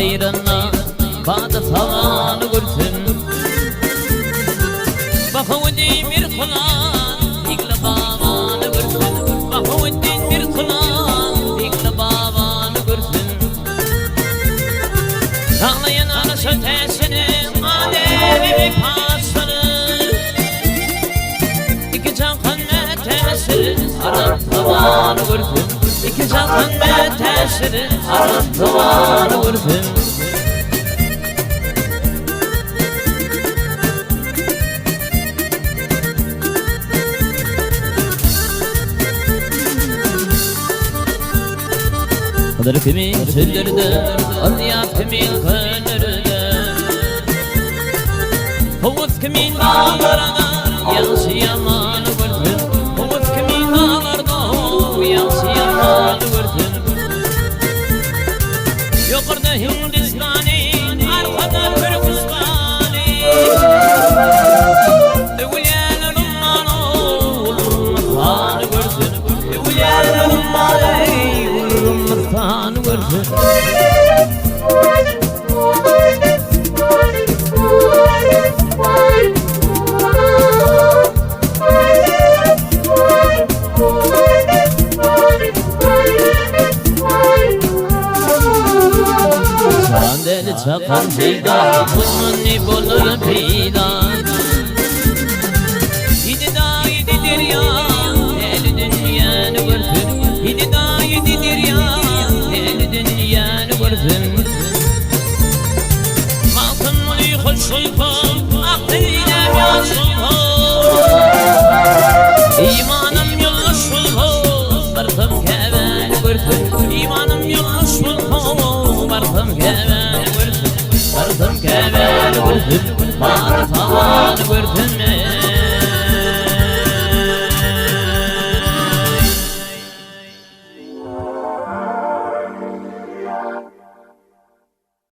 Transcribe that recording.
gayrına Bada tavanı görsün Bakıvdin bir kulan Dikle babanı görsün Bakıvdin bir kulan Dikle babanı görsün Dağlayan arası ötesini Alevi bir pasını İki çakan metesini Arap tavanı görsün İki çakan metesini Arap tavanı görsün Kader kimin çöllerinde, azyat kimin könlerde Hovuz kimin dağlarına, yaşı yamanı görsün Hovuz kimin dağlarda, yaşı yamanı görsün Yukarıda Hindistani, arkada Türkistani Evliyaların manı, ulumazanı görsün Evliyaların manı Tanrı görsün Sandeli çakan fidan Bunun bulur fidan Yedi dağ yedidir ya Eli dünyanı görsün Yedi dağ yedidir ya Dünyanı görsün Malkın mülü hoşulkum Aklıyla yaşulkum İmanım yoluşulkum Bartım keveni görsün İmanım yoluşulkum Bartım keveni görsün Bartım keveni görsün